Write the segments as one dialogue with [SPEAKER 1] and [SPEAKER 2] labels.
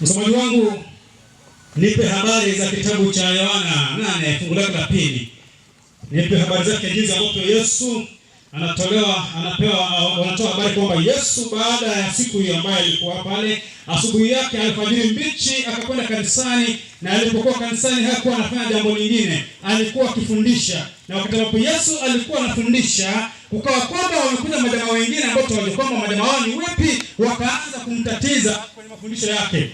[SPEAKER 1] Msomaji wangu, nipe habari za kitabu cha Yohana 8 fungu lake la 2. Nipe habari zake jinsi ambavyo Yesu wanatoa habari kwamba Yesu baada ya siku hiyo ambayo alikuwa pale, asubuhi yake alfajiri mbichi akakwenda kanisani, na alipokuwa kanisani hakuwa anafanya jambo lingine, alikuwa akifundisha. Na wakati ambapo Yesu alikuwa anafundisha, kukawa kwamba wamekuja majamaa wengine ambao tunajua kwamba majamaa wao ni wepi, wakaanza kumtatiza kwenye mafundisho yake.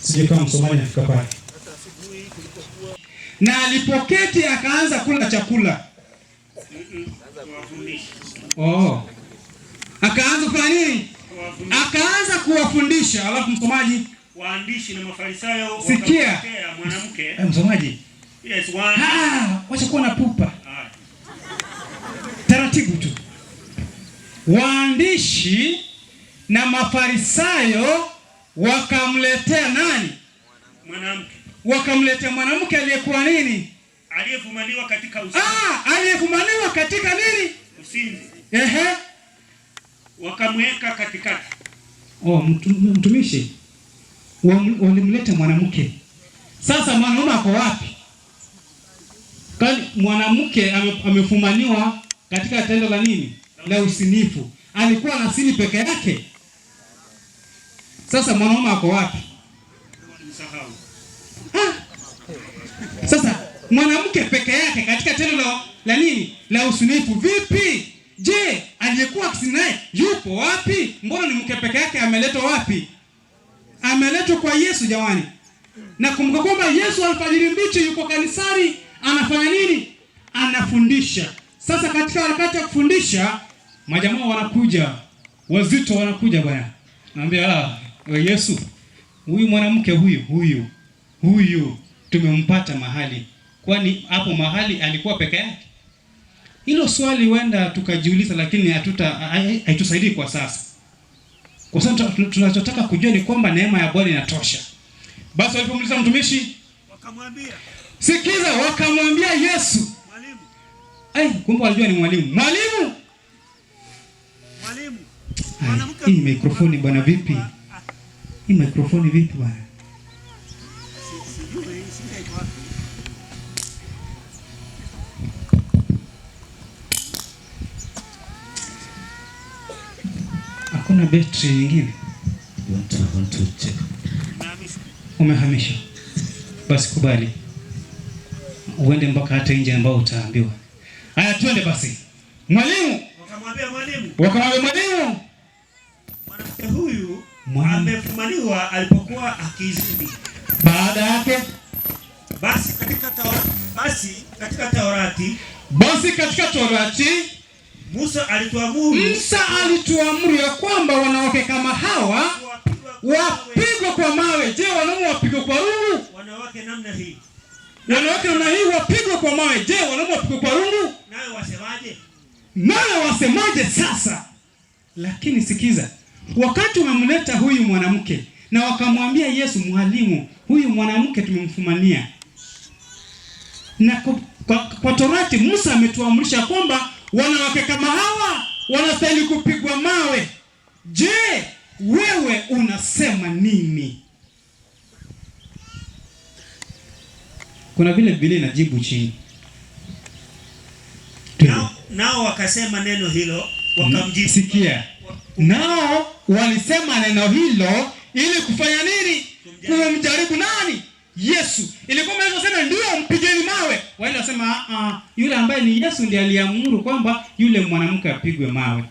[SPEAKER 1] Sije kama msomaji anafika pale. Na alipoketi akaanza kula chakula. Akaanza kufanya nini? Akaanza kuwafundisha. Alafu msomaji,
[SPEAKER 2] waandishi na mafarisayo
[SPEAKER 1] sikia
[SPEAKER 2] mwanamke.
[SPEAKER 1] Msomaji.
[SPEAKER 2] Yes,
[SPEAKER 1] wacha kuwa na pupa. Taratibu tu. Waandishi na mafarisayo wakamletea nani?
[SPEAKER 2] Mwanamke.
[SPEAKER 1] Wakamletea mwanamke aliyekuwa nini?
[SPEAKER 2] Aliyefumaniwa katika usinzi.
[SPEAKER 1] Aliyefumaniwa katika nini?
[SPEAKER 2] Usinzi. Wakamweka katikati.
[SPEAKER 1] Mtumishi. Walimleta mwanamke. Sasa mwanaume ako wapi? Kali mwanamke amefumaniwa katika tendo la nini? La usinifu. Alikuwa na sini peke yake. Sasa mwanaume ako wapi? Sasa mwanamke peke yake katika tendo la nini? La usinifu. Vipi? Je, aliyekuwa kisinaye yupo wapi? Mbona ni mke peke yake ameletwa wapi? Ameletwa kwa Yesu jamani. Na kumbuka kwamba Yesu alfajiri mbichi yuko kanisani, anafanya nini? Anafundisha. Sasa katika wakati wa kufundisha, majamaa wanakuja, wazito wanakuja bwana. Naambia Yesu, huyu mwanamke huyu tumempata mahali. Kwani hapo mahali alikuwa peke yake? Hilo swali huenda tukajiuliza, lakini haitusaidii kwa sasa. Kwa sababu tunachotaka kujua ni kwamba neema ya Bwana inatosha. Basi walipomuuliza mtumishi,
[SPEAKER 2] wakamwambia,
[SPEAKER 1] sikiza, wakamwambia Yesu,
[SPEAKER 2] mwalimu.
[SPEAKER 1] Kumbe walijua ni mwalimu. Mwalimu. Hii mikrofoni bwana vipi? Hii mikrofoni vipi bwana? Hakuna betri nyingine? Want to check. Umehamisha. Basi kubali. Uende mpaka hata nje ambao utaambiwa. Haya twende basi. Mwalimu.
[SPEAKER 2] Wakamwambia mwalimu. Mwanamke huyu amefumaniwa alipokuwa akizini.
[SPEAKER 1] Baada yake
[SPEAKER 2] basi katika Taurati Musa alituamuru ya kwamba wanawake kama hawa wapigwe kwa mawe. Je, wanaume wapigwe kwa rungu? Wanawake namna hii
[SPEAKER 1] wapigwe kwa mawe. Je, wanaume wapigwe kwa rungu? Nawe wasemaje sasa? Lakini sikiza, wakati wamemleta huyu mwanamke na wakamwambia Yesu, mwalimu, huyu mwanamke tumemfumania. Na kwa Torati Musa ametuamrisha kwamba wanawake kama hawa wanastahili kupigwa mawe. Je, wewe unasema nini? Kuna vile Biblia inajibu chini.
[SPEAKER 2] Nao wakasema neno hilo, wakamjibu.
[SPEAKER 1] Sikia. Nao walisema neno hilo ili kufanya nini? Kumjaribu nani? Yesu. Ilikuwa mnasema ndio mpigeni mawe. Wale wasema yule ambaye ni Yesu ndiye aliamuru kwamba yule mwanamke apigwe mawe.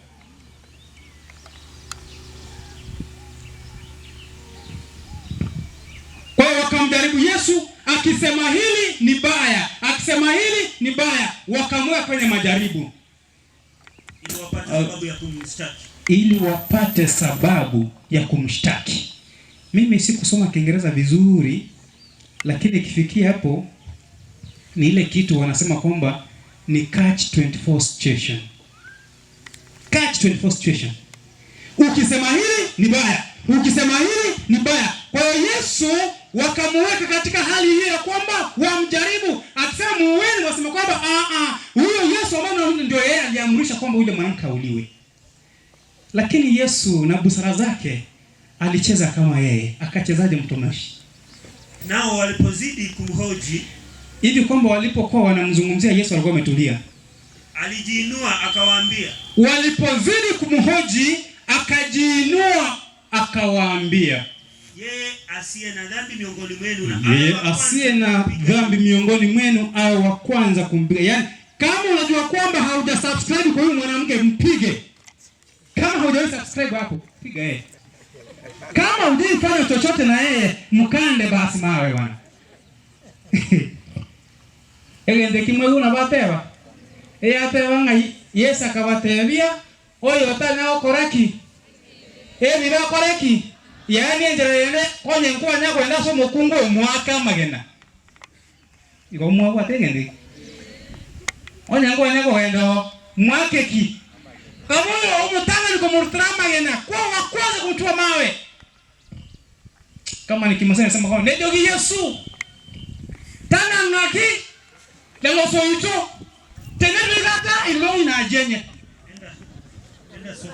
[SPEAKER 1] Kwa hiyo wakamjaribu Yesu, akisema hili ni baya, akisema hili ni baya, wakamweka kwenye majaribu ili wapate sababu ya kumshtaki. Mimi sikusoma Kiingereza vizuri, lakini ikifikia hapo ni ile kitu wanasema kwamba ni catch 24 situation. Catch 24 situation. Ukisema hili ni baya, ukisema hili ni baya. Kwa hiyo Yesu wakamweka katika hali hiyo ya kwamba wamjaribu. Akisema muweni, wasema kwamba huyo Yesu ambaye ndio yeye aliamrisha kwamba yule mwanamke auliwe. Lakini Yesu na busara zake alicheza kama yeye. Akachezaje mtumishi?
[SPEAKER 2] Nao walipozidi kumhoji
[SPEAKER 1] hivi kwamba walipokuwa wanamzungumzia Yesu alikuwa ametulia,
[SPEAKER 2] alijiinua akawaambia.
[SPEAKER 1] Walipozidi kumhoji akajiinua akawaambia,
[SPEAKER 2] yeye asiye na dhambi miongoni mwenu
[SPEAKER 1] au wa kwanza kumpiga. Yaani kama unajua kwamba haujasubscribe kwa huyu mwanamke, mpige. Kama hujasubscribe hapo, piga yeye. Kama hujifanya chochote na yeye, mkande basi mawe bwana. Egende kimwe unabatewa. Atewa ngai Yesu akabatebia, oyo tana okoraki. Biba koreki. Yaani njerene konye nkwanya kwenda so mukungu mwaka magena. Iko mwaka tengende. Onya nkwanya kwenda mwakeki. Kamoyo umutanga niko murtrama gena. Kwa wakwaza kutua mawe. Kama nikimasema sema kwa nejogi Yesu. Tana ngaki. Lelo soito. Tenere gata ilo ina jenye. Enda so.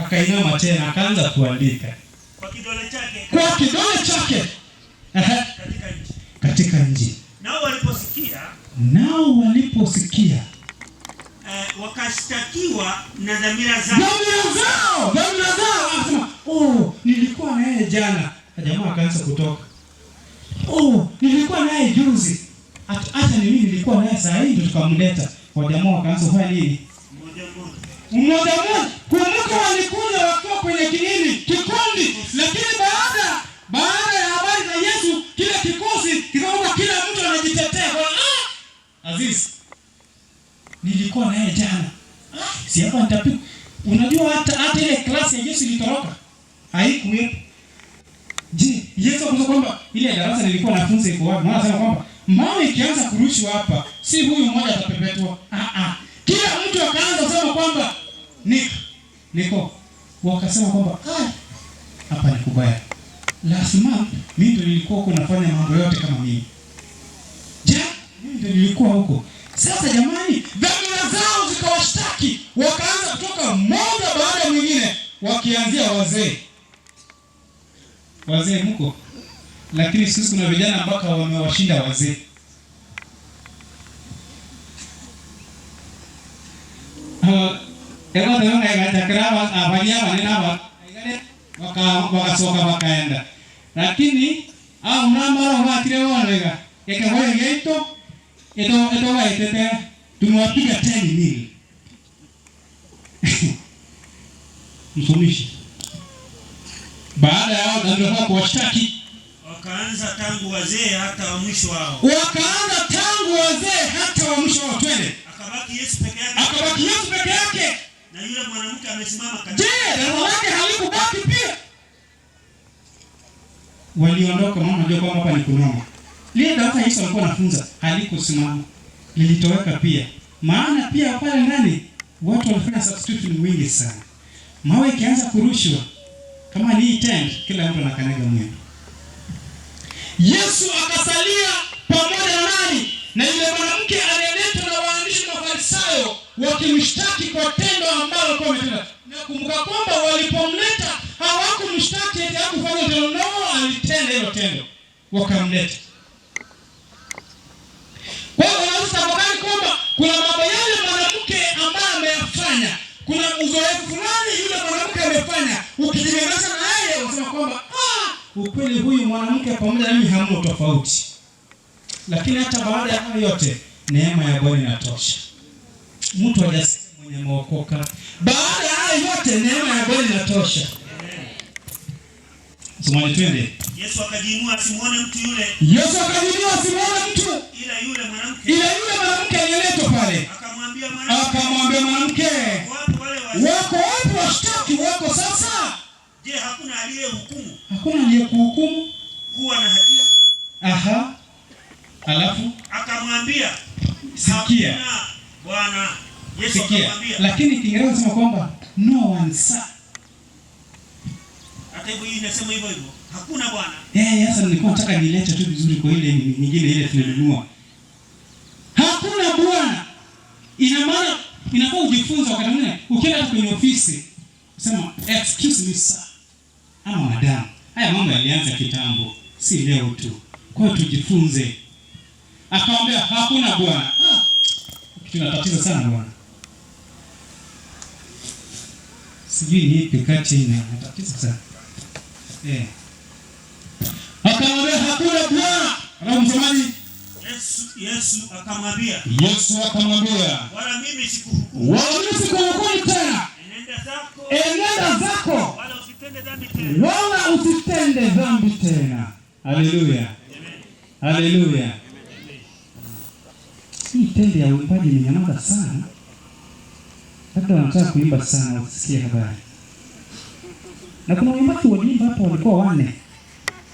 [SPEAKER 1] Akainama tena akaanza kuandika
[SPEAKER 2] kwa kidole chake.
[SPEAKER 1] Katika nchi.
[SPEAKER 2] Nao
[SPEAKER 1] waliposikia
[SPEAKER 2] wakashtakiwa na dhamira zao.
[SPEAKER 1] Akasema, nilikuwa na yeye jana. Jamaa akaanza kutoka. Nilikuwa na yeye juzi. Hata ni mimi nilikuwa na yeye saa hii ndio tukamleta. Kwa jamaa wakaanza kufanya nini? Mmoja. Kumbuka walikuja wakiwa kwenye kikundi, lakini baada ya habari za Yesu kile kikosi kikaona kila mtu anajitetea. Aziz, nilikuwa na yeye jana. Si hapa nitapika. Unajua hata ile klasi ya Yesu ilitoroka. Haikuwepo. Je, Yesu akasema kwamba ile darasa nilikuwa nafunza iko wapi? Maana anasema kwamba mawe ikianza kurushwa hapa, si huyu mmoja atapepetwa. Kila mtu akaanza kusema kwamba niko. Wakasema kwamba hapa ni kubaya. Last month mimi ndio nilikuwa huko nafanya mambo yote kama mimi. Mimi ndio nilikuwa huko. Sasa jamani, dhamira zao zikawashtaki. Wakaanza kutoka mmoja baada ya mwingine, wakianzia wazee. Wazee mko. Lakini sisi kuna vijana ambao wamewashinda wazee. Ego ndio ngaigatakirawa abanya wanena wakasoka wakaenda. Lakini unamara watire wanega yakawa yeto eto waitete tumewapiga 10,000. Msomishi. Baada ya hao ndio kuwashtaki,
[SPEAKER 2] wakaanza tangu wazee hata wa mwisho wao.
[SPEAKER 1] Twende.
[SPEAKER 2] Akabaki Yesu peke yake. Na yule mwanamke amesimama kando.
[SPEAKER 1] Roho yake halikubaki pia. Waliondoka, maana unajua kwamba hapa ni kunoma. Lile darasa Yesu alikuwa anafunza halikusimama. Lilitoweka pia. Maana pia pale ndani watu walifanya substitution wingi sana. Mawe ikianza kurushwa kama ni tent, kila mtu anakanyaga mwendo. Yesu akasalia pamoja na nani? Na yule mwanamke aliyeletwa na waandishi na Farisayo wakimshtaki kwa tendo ambalo alikuwa ametenda. Na kumbuka kwamba walipomleta hawakumshtaki eti hakufanya tendo, alitenda hilo tendo. Wakamleta. Kwa hiyo unatafakari kwamba kuna mambo yale mwanamke ambaye ameyafanya, kuna uzoefu fulani yule mwanamke amefanya, ukijilinganisha na yeye unasema kwamba ukweli huyu mwanamke pamoja na mimi hamna tofauti. Lakini hata baada ya hayo yote, neema ya Bwana inatosha. Mtu hajasikia mwenye ameokoka. Baada ya hayo yote, neema ya Bwana inatosha. Somani twende.
[SPEAKER 2] Yesu akajiinua asimuone mtu. Ila yule mwanamke aliyeletwa pale. Akamwambia mwanamke,
[SPEAKER 1] wako wapi washtaki wako sasa?
[SPEAKER 2] Je, hakuna aliyehukumu?
[SPEAKER 1] Hakuna aliyekuhukumu
[SPEAKER 2] kuwa na hatia?
[SPEAKER 1] Alafu
[SPEAKER 2] akamwambia,
[SPEAKER 1] sikia
[SPEAKER 2] Bwana. Yesu akamwambia,
[SPEAKER 1] lakini Kiingereza inasema kwamba no one saw.
[SPEAKER 2] Hata hivyo hii inasema hivyo. Hakuna Bwana.
[SPEAKER 1] Sasa nilikuwa nataka nilete tu vizuri kwa ile nyingine ile tulinunua. Hakuna Bwana. Ina maana Unafaa ujifunze wakati mwingine ukienda kwenye ofisi sema excuse me sir ama madam. Haya mambo yalianza kitambo, si leo tu. Kwa hiyo tujifunze. Akamwambia hakuna bwana. Kitu kinatatiza sana bwana. Sijui ni ipi kati inatatiza sana. Akamwambia hakuna bwana. Alafu msemaji
[SPEAKER 3] Yesu akamwambia wala mimi sikuhukumu
[SPEAKER 1] tena. Enenda zako. Wala usitende dhambi tena. Haleluya. Haleluya. Hii tende ya uimbaji imenyamaza sana. Labda wanataka kuimba sana usikie habari. Na kuna waimbaji waliimba hapa walikuwa 4.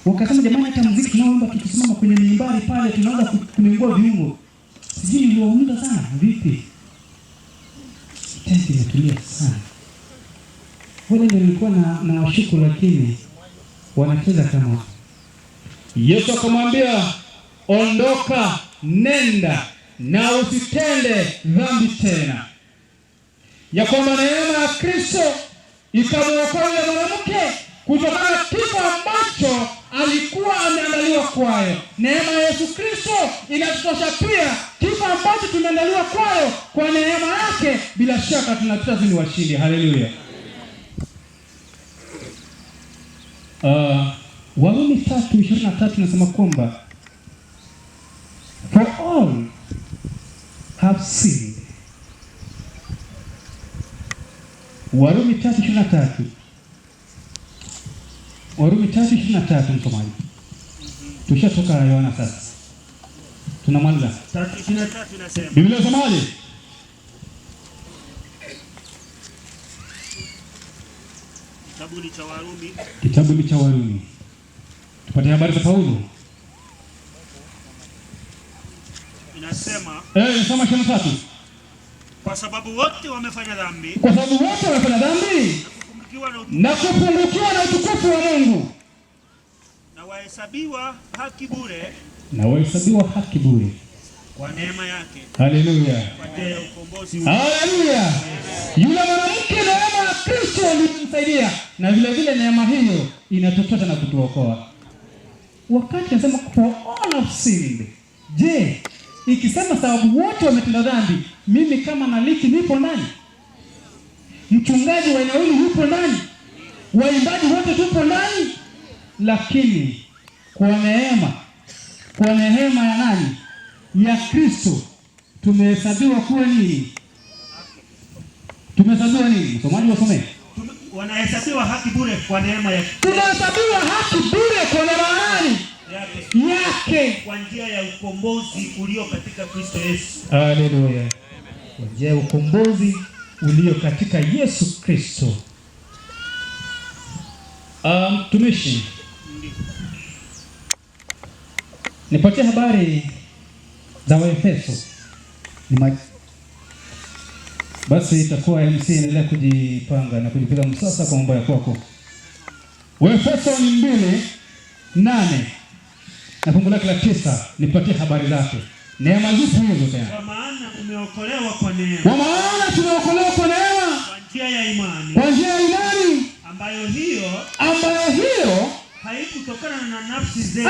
[SPEAKER 1] Wakasema jamani, hata muziki tunaoimba tukisimama kwenye mimbari pale tunaanza kuningua viungo. Sijui niliwaumba sana vipi. Tende imetulia sana. Wale ndio nilikuwa na washuku, lakini wanacheza kama. Yesu akamwambia ondoka, nenda na usitende dhambi tena. Ya kwamba neema ya Kristo ikamwokoa yule mwanamke kutokana na kifo ambacho alikuwa ameandaliwa kwayo. Neema ya Yesu Kristo inatutosha pia. Kifo ambacho tumeandaliwa kwayo, kwa neema yake bila shaka tunapita ni washindi. Haleluya. Warumi 3:23 nasema kwamba for all have sinned. Warumi 3:23. Warumi 3:23 msomaji. Tushatoka Yohana sasa. Tunamaliza.
[SPEAKER 3] 3:23 inasema.
[SPEAKER 1] Biblia inasemaje? Kitabu cha Warumi. Tupate habari za Paulo.
[SPEAKER 3] Inasema.
[SPEAKER 1] Inasema 23.
[SPEAKER 3] Kwa sababu wote wamefanya dhambi.
[SPEAKER 1] Na kupungukiwa na utukufu wa Mungu.
[SPEAKER 3] Na wahesabiwa haki bure. Kwa neema yake.
[SPEAKER 1] Haleluya.
[SPEAKER 3] Kwa njia ya ukombozi.
[SPEAKER 1] Haleluya. Yule mwanamke neema ya Kristo ilimsaidia, na vile vile neema hiyo inatutosha na kutuokoa. Wakati nasema for all have sinned. Je, ikisema sababu wote wametenda dhambi, mimi kama naliki nipo ndani? Mchungaji wa eneo hili yupo ndani? Waimbaji wote tupo ndani? Lakini kwa neema ya nani? Ya Kristo tumehesabiwa kuwa nini? Tumehesabiwa nini? Msomaji wasome.
[SPEAKER 3] Wanahesabiwa haki bure kwa neema yake.
[SPEAKER 1] Tunahesabiwa haki bure kwa neema yake.
[SPEAKER 3] Kwa njia ya ukombozi ulio katika Kristo Yesu.
[SPEAKER 1] Haleluya. Kwa njia ya ukombozi ulio katika Yesu Kristo. Tumishi. Nipatie habari za Waefeso. Basi itakuwa MC endelea kujipanga na kujipiga msasa kwa mambo ya kwako. Waefeso 2:8 na fungu lake la 9, nipatie habari zake. Neema zipi hizo tena?
[SPEAKER 3] Kwa maana umeokolewa kwa neema.
[SPEAKER 1] Kwa maana tumeokolewa kwa neema.
[SPEAKER 3] Kwa njia ya imani.
[SPEAKER 1] Kwa njia ya imani.
[SPEAKER 3] Ambayo hiyo haikutokana na nafsi zetu.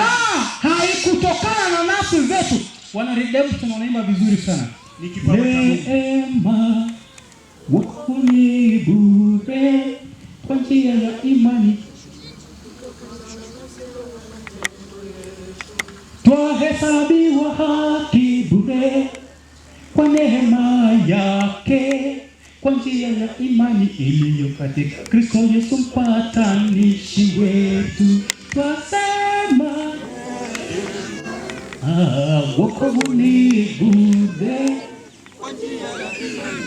[SPEAKER 1] Haikutokana na nafsi zetu. Wana redemption wanaimba vizuri sana.
[SPEAKER 3] Ni kipawa cha Mungu.
[SPEAKER 1] Neema ni bure kwa njia ya imani. Twahesabiwa haki bure kwa neema yake, kwa njia ya imani iliyo katika Kristo Yesu mpatanishi wetu. Twasema wokovu ni bure kwa njia ya imani.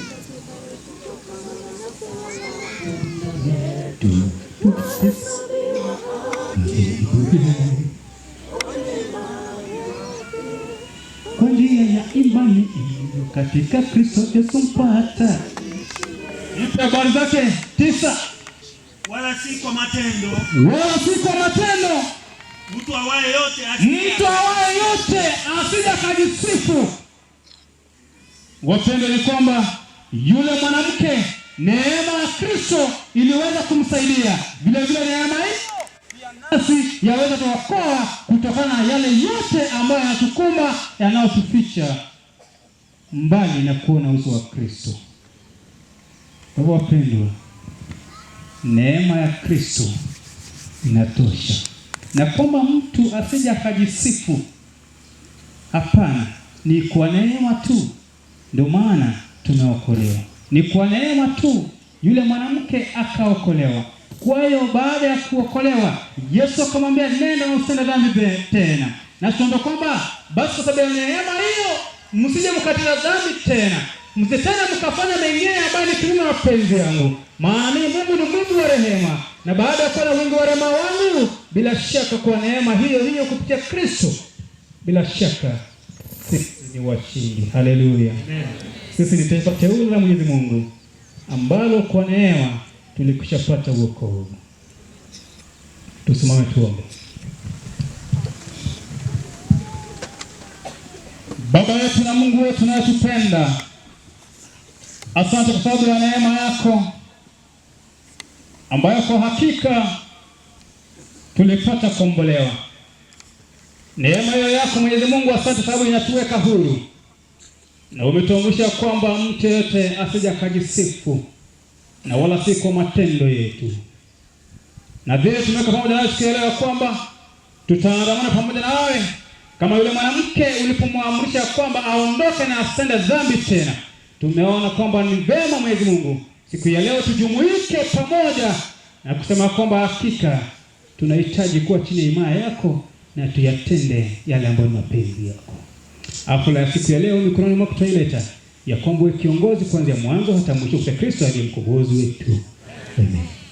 [SPEAKER 1] Kwa njia ya imani iliyo katika Kristo Yesu mpata. Nipe habari zake 9.
[SPEAKER 3] Wala si kwa matendo. Mtu awaye yote asije kujisifu.
[SPEAKER 1] Wapendwa, ni kwamba
[SPEAKER 2] yule mwanamke neema ya Kristo iliweza kumsaidia. Vile vile neema hiyo nasi yaweza tuokoa kutokana na yale yote ambayo yanatukumba, yanayotuficha mbali na kuona uso wa Kristo. Kwa hivyo wapendwa, neema ya Kristo inatosha, na kwamba mtu asije akajisifu. Hapana, ni kwa neema tu ndio maana tumeokolewa. Ni kwa neema tu yule mwanamke akaokolewa. Kwa hiyo baada ya kuokolewa, Yesu akamwambia nenda na usitende dhambi tena. Na tunaomba kwamba basi kwa sababu ya neema hiyo msije mkatenda dhambi tena. Msitende mkafanya mengine ambayo ni kinyume na mapenzi yangu. Maana Mungu ni Mungu wa rehema. Na baada ya kuwa na wingi wa rehema wangu, bila shaka kwa neema hiyo kupitia Kristo, bila shaka sisi ni washindi. Haleluya. Amen. Sisi ni taifa teule la Mwenyezi Mungu ambalo kwa neema tulikushapata wokovu. Tusimame tuombe. Baba yetu na Mungu wetu tunayetupenda, asante kwa sababu ya neema yako ambayo kwa hakika tulipata kukombolewa. Neema hiyo yako Mwenyezi Mungu, asante sababu inatuweka huru. Na umetuambia kwamba mtu yote asije akajisifu, na wala si kwa matendo yetu. Na vile tumeweka pamoja nawe tukielewa kwamba tutaandamana pamoja nawe kama yule mwanamke ulipomwamrisha kwamba aondoke na asitende dhambi tena. Tumeona kwamba ni vema Mwenyezi Mungu siku ya leo tujumuike pamoja na kusema kwamba hakika tunahitaji kuwa chini ya himaya yako na tuyatende yale ambayo ni mapenzi yako. Afula ya siku ya leo mikononi mwako tunaileta, ya kwamba kiongozi kuanzia mwanzo hata mwisho kwa Kristo aliye mkombozi wetu. Amen.